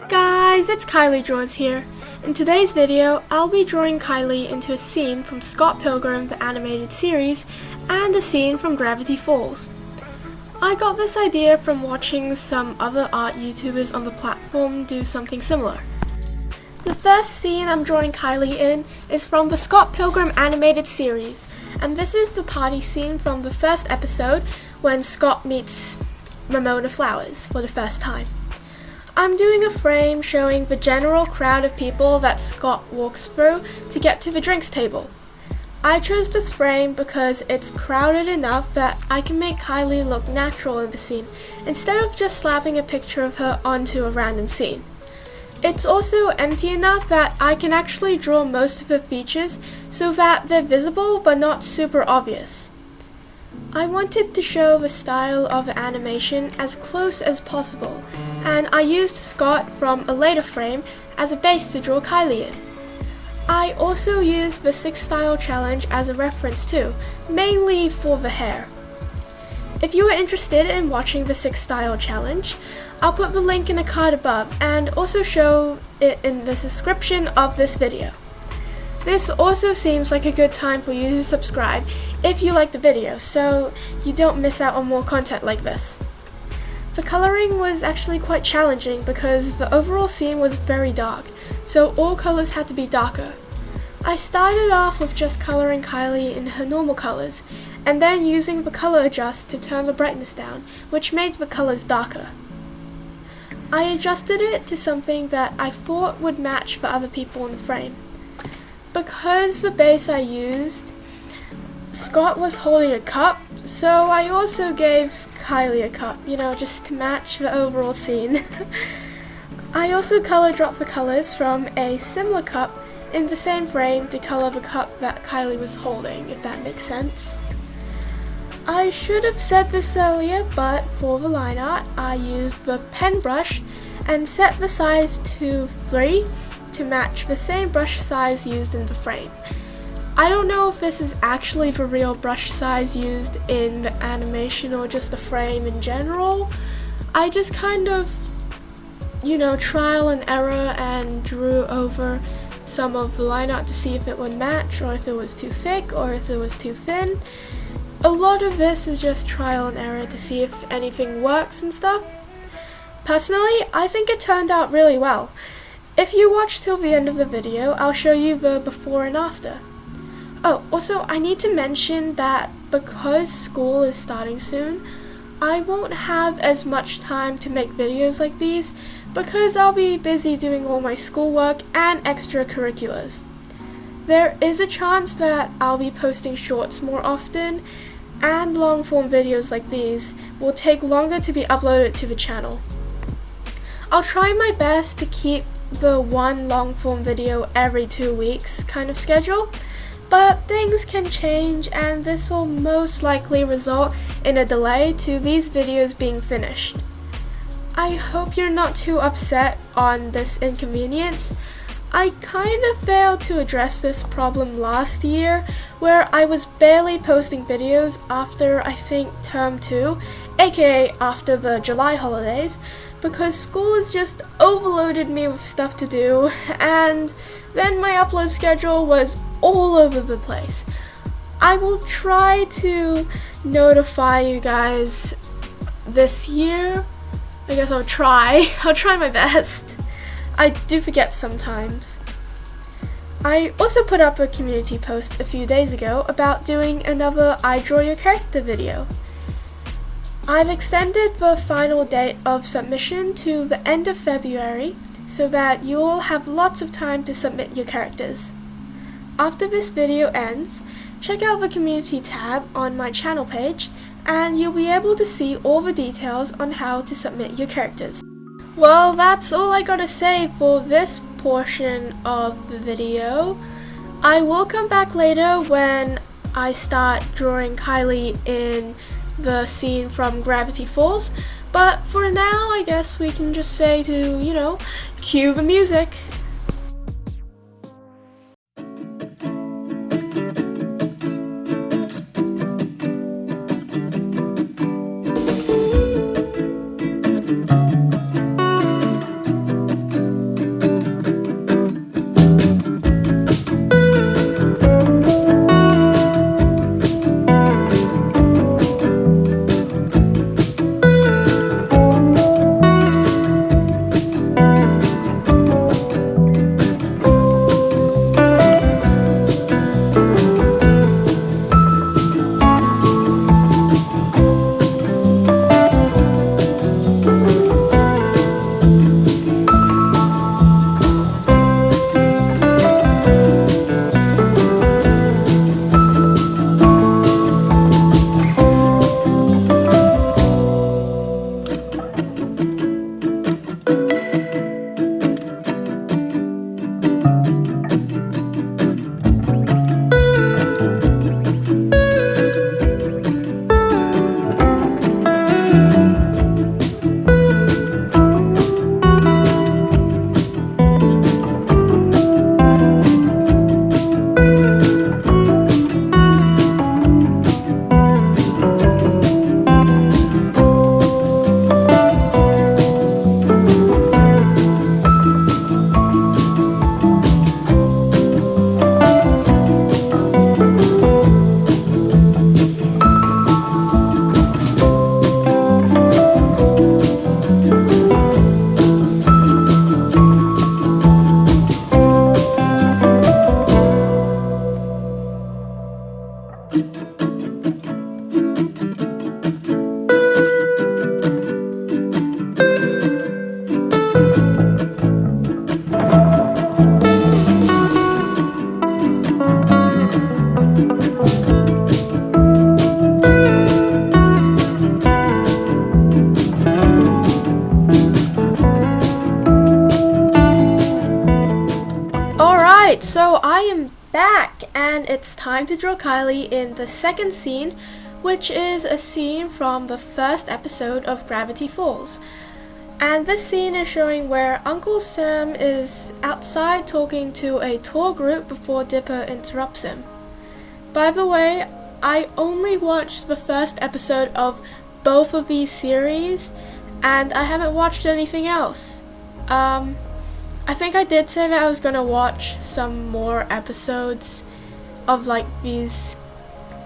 Guys, it's Kylie Draws here. In today's video, I'll be drawing Kylie into a scene from Scott Pilgrim, the animated series, and a scene from Gravity Falls. I got this idea from watching some other art YouTubers on the platform do something similar. The first scene I'm drawing Kylie in is from the Scott Pilgrim animated series, and this is the party scene from the first episode when Scott meets Ramona Flowers for the first time. I'm doing a frame showing the general crowd of people that Scott walks through to get to the drinks table. I chose this frame because it's crowded enough that I can make Kylie look natural in the scene instead of just slapping a picture of her onto a random scene. It's also empty enough that I can actually draw most of her features so that they're visible but not super obvious. I wanted to show the style of the animation as close as possible, and I used Scott from a later frame as a base to draw Kylie in. I also used the 6 Style Challenge as a reference too, mainly for the hair. If you are interested in watching the 6 Style Challenge, I'll put the link in a card above and also show it in the description of this video. This also seems like a good time for you to subscribe if you like the video, so you don't miss out on more content like this. The coloring was actually quite challenging because the overall scene was very dark, so all colors had to be darker. I started off with just coloring Kylie in her normal colors, and then using the color adjust to turn the brightness down, which made the colors darker. I adjusted it to something that I thought would match the other people in the frame. Because the base I used, Scott was holding a cup, so I also gave Kylie a cup, just to match the overall scene. I also color dropped the colors from a similar cup in the same frame to color the cup that Kylie was holding, if that makes sense. I should have said this earlier, but for the line art, I used the pen brush and set the size to 3 to match the same brush size used in the frame. I don't know if this is actually the real brush size used in the animation or just the frame in general. I just kind of, trial and error and drew over some of the line art to see if it would match or if it was too thick or if it was too thin. A lot of this is just trial and error to see if anything works and stuff. Personally, I think it turned out really well. If you watch till the end of the video, I'll show you the before and after. Oh, also I need to mention that because school is starting soon, I won't have as much time to make videos like these because I'll be busy doing all my schoolwork and extracurriculars. There is a chance that I'll be posting shorts more often, and long form videos like these will take longer to be uploaded to the channel. I'll try my best to keep the one long form video every 2 weeks kind of schedule, but things can change and this will most likely result in a delay to these videos being finished. I hope you're not too upset on this inconvenience. I kind of failed to address this problem last year where I was barely posting videos after I think term 2, aka after the July holidays, because school has just overloaded me with stuff to do, and then my upload schedule was all over the place. I will try to notify you guys this year. I guess I'll try my best. I do forget sometimes. I also put up a community post a few days ago about doing another I Draw Your Character video. I've extended the final date of submission to the end of February so that you will have lots of time to submit your characters. After this video ends, check out the community tab on my channel page and you'll be able to see all the details on how to submit your characters. Well, that's all I gotta say for this portion of the video. I will come back later when I start drawing Kylie in the scene from Gravity Falls, but for now I guess we can just say to, cue the music. back, and it's time to draw Kylie in the second scene, which is a scene from the first episode of Gravity Falls. And this scene is showing where Uncle Sam is outside talking to a tour group before Dipper interrupts him. By the way, I only watched the first episode of both of these series, and I haven't watched anything else. I think I did say that I was gonna watch some more episodes of like these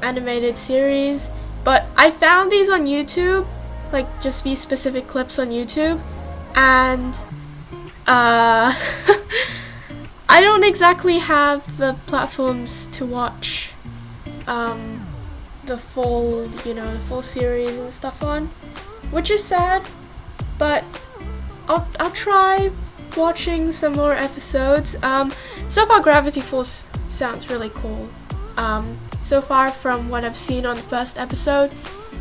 animated series, but I found these on YouTube, like just these specific clips on YouTube, and I don't exactly have the platforms to watch the full, the full series and stuff on, which is sad, but I'll try watching some more episodes. So far Gravity Falls sounds really cool. So far from what I've seen on the first episode,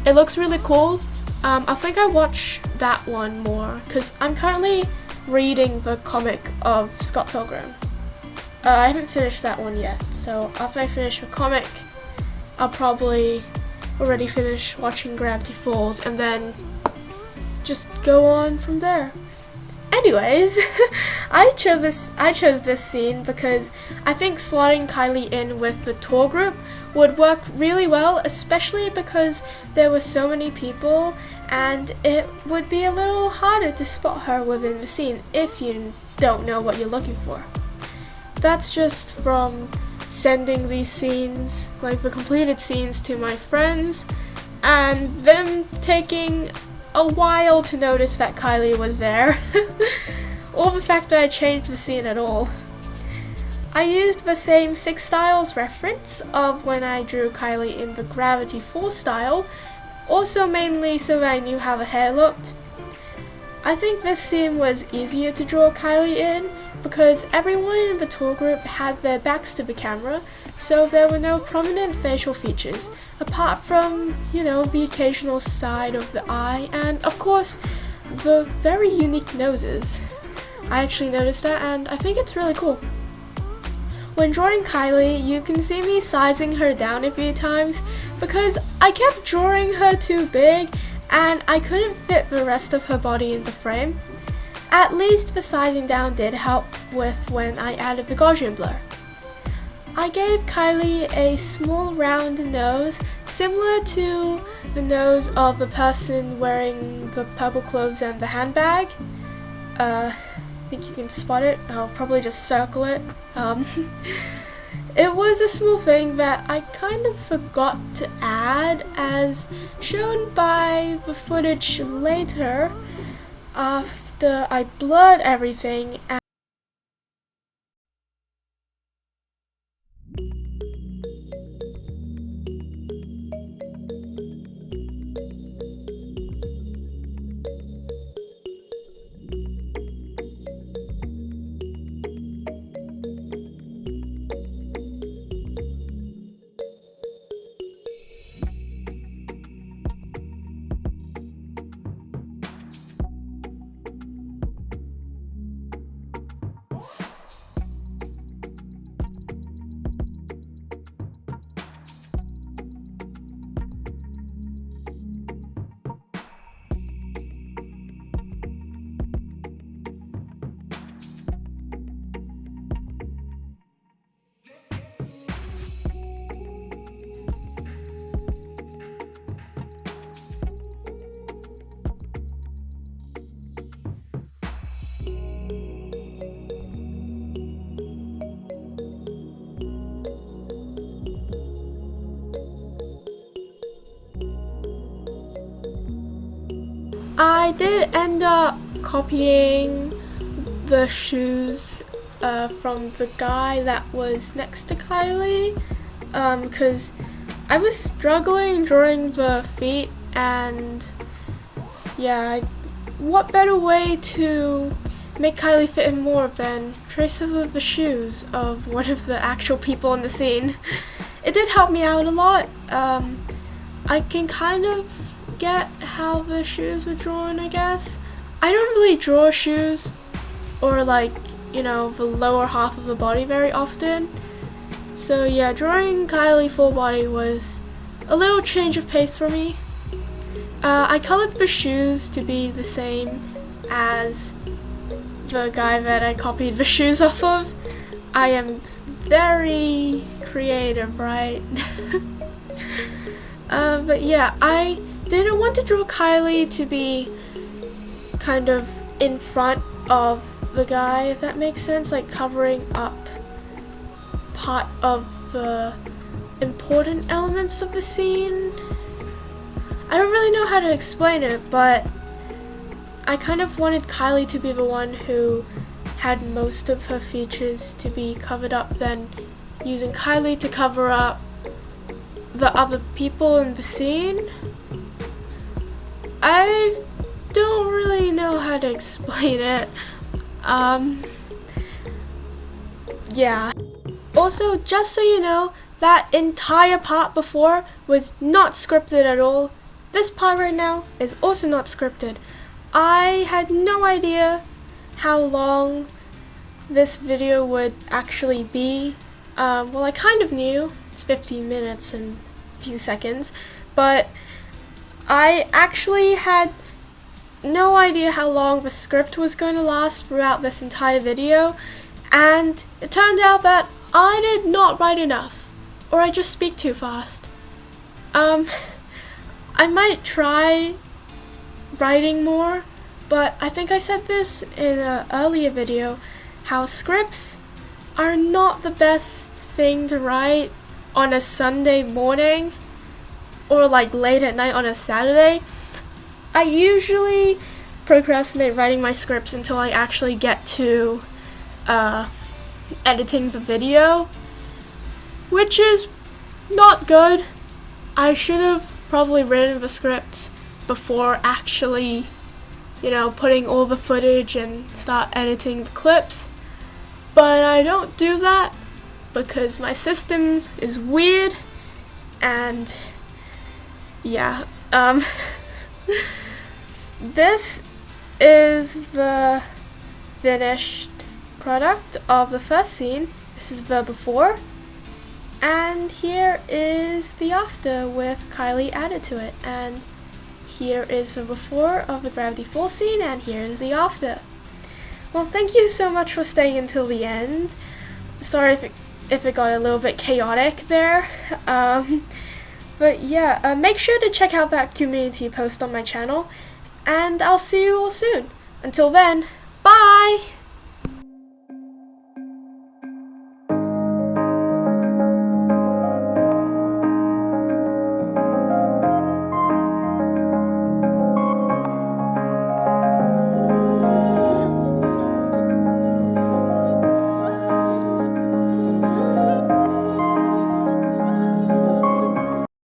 it looks really cool. I think I watch that one more because I'm currently reading the comic of Scott Pilgrim. I haven't finished that one yet, so after I finish the comic, I'll probably already finish watching Gravity Falls and then just go on from there. Anyways, I chose this scene because I think slotting Kylie in with the tour group would work really well, especially because there were so many people and it would be a little harder to spot her within the scene if you don't know what you're looking for. That's just from sending these scenes, like the completed scenes, to my friends and them taking a while to notice that Kylie was there, or the fact that I changed the scene at all. I used the same 6 styles reference of when I drew Kylie in the Gravity Falls style, also mainly so that I knew how the hair looked. I think this scene was easier to draw Kylie in because everyone in the tour group had their backs to the camera, so there were no prominent facial features, apart from, the occasional side of the eye, and of course, the very unique noses. I actually noticed that, and I think it's really cool. When drawing Kylie, you can see me sizing her down a few times, because I kept drawing her too big, and I couldn't fit the rest of her body in the frame. At least the sizing down did help with when I added the Gaussian blur. I gave Kylie a small round nose, similar to the nose of the person wearing the purple clothes and the handbag. I think you can spot it. I'll probably just circle it. It was a small thing that I kind of forgot to add, as shown by the footage later after I blurred everything. I did end up copying the shoes from the guy that was next to Kylie, because I was struggling drawing the feet, and yeah, what better way to make Kylie fit in more than trace over the shoes of one of the actual people in the scene. It did help me out a lot. I can kind of get how the shoes were drawn, I guess. I don't really draw shoes or the lower half of the body very often, So yeah, drawing Kylie full body was a little change of pace for me. I colored the shoes to be the same as the guy that I copied the shoes off of. I am very creative, right? But yeah, I didn't want to draw Kylie to be kind of in front of the guy, if that makes sense, like covering up part of the important elements of the scene. I don't really know how to explain it, but I kind of wanted Kylie to be the one who had most of her features to be covered up, then using Kylie to cover up the other people in the scene. I don't really know how to explain it. Yeah. Also, just so you know, that entire part before was not scripted at all. This part right now is also not scripted. I had no idea how long this video would actually be. Well, I kind of knew. It's 15 minutes and a few seconds, but I actually had no idea how long the script was going to last throughout this entire video, and it turned out that I did not write enough, or I just speak too fast. I might try writing more, but I think I said this in an earlier video, how scripts are not the best thing to write on a Sunday morning or like late at night on a Saturday. I usually procrastinate writing my scripts until I actually get to editing the video, which is not good. I should have probably written the scripts before actually, putting all the footage and start editing the clips, but I don't do that because my system is weird, and yeah, this is the finished product of the first scene. This is the before, and here is the after with Kylie added to it, and here is the before of the Gravity Falls scene, and here is the after. Well, thank you so much for staying until the end. Sorry if it got a little bit chaotic there. But yeah, make sure to check out that community post on my channel, and I'll see you all soon. Until then, bye!